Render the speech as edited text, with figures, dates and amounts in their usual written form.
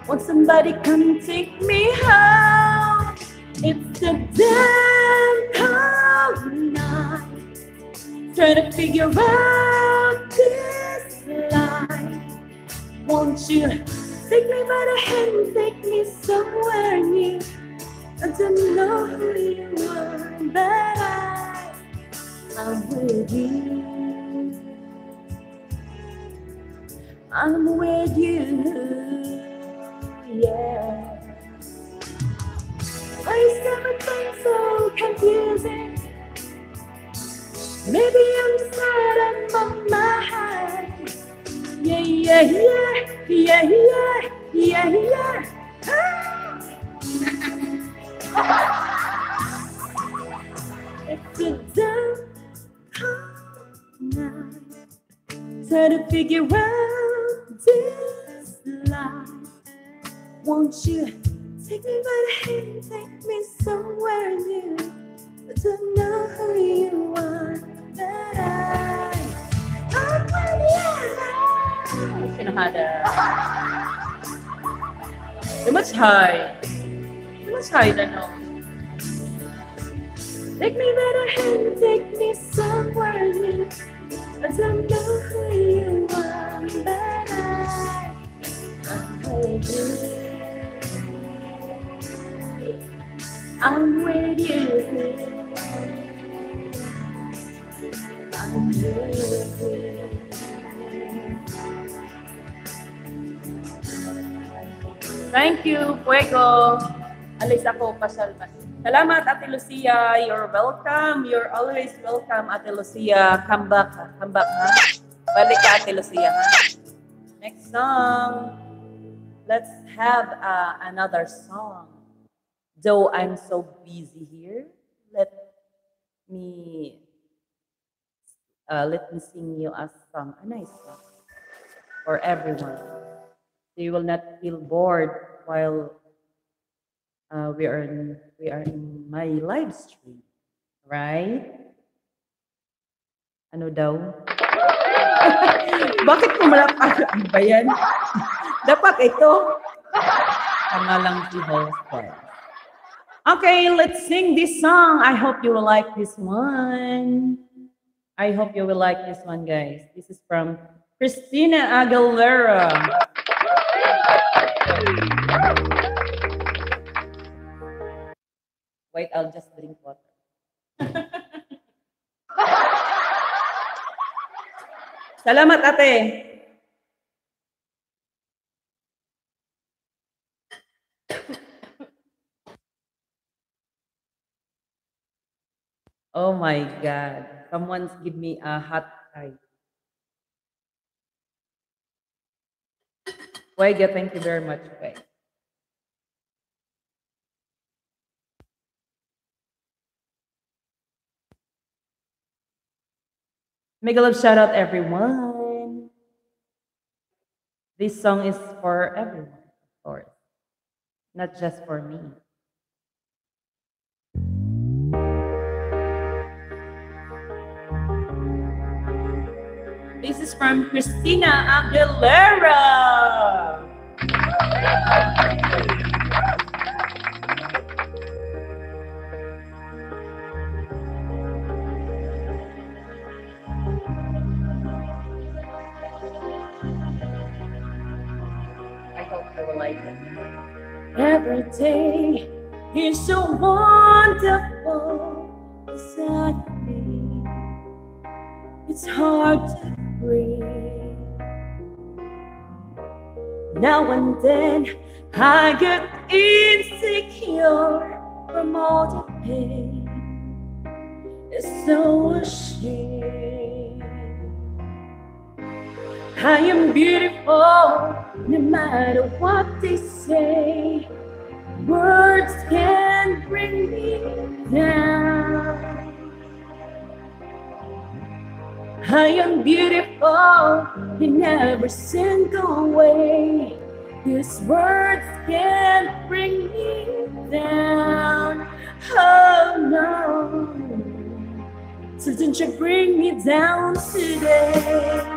Won't somebody come take me home? It's a damn cold night. Trying to figure out this life. Won't you take me by the hand, take me somewhere new? I don't know who you are, but I'm with you. I'm with you, yeah. Why is everything so confusing? Maybe I'm sad, I'm on my high. Yeah, yeah, yeah, yeah, yeah, yeah, yeah. It's a damn night. Try to figure out this life. Won't you take me by the hand, take me somewhere new? I don't know who you are, but I'm with you. Too much high. Too much high, I know. Take me by the hand, take me somewhere new. I don't know who you are, but I'm with you. I'm with you. I'm with you. Thank you, Fuego. Alis ako, pasalmas. Salamat, Ate Lucia. You're welcome. You're always welcome, Ate Lucia. Come back, ha? Come back, ha? Balik ka, Ate Lucia, ha? Next song. Let's have another song. Though I'm so busy here, let me sing you a song, a nice song for everyone. So you will not feel bored while we are in my live stream, right? Ano daw? Bakit kumalapak ang bayan? Dapat ito. Tanga lang si host. Okay, let's sing this song. I hope you will like this one. I hope you will like this one, guys. This is from Christina Aguilera. Wait, I'll just drink water. Salamat, ate. Oh my God. Someone's give me a hot eye. Wega, thank you very much, guys. Make a love shout out, everyone. This song is for everyone, of course, not just for me. This is from Christina Aguilera. I hope you will like it. Every day is so wonderful beside me. It's hard to breathe. Now and then I get insecure from all the pain. It's so a shame. I am beautiful no matter what they say. Words can't bring me down. I am beautiful in every single way. These words can't bring me down. Oh no. So don't you bring me down today.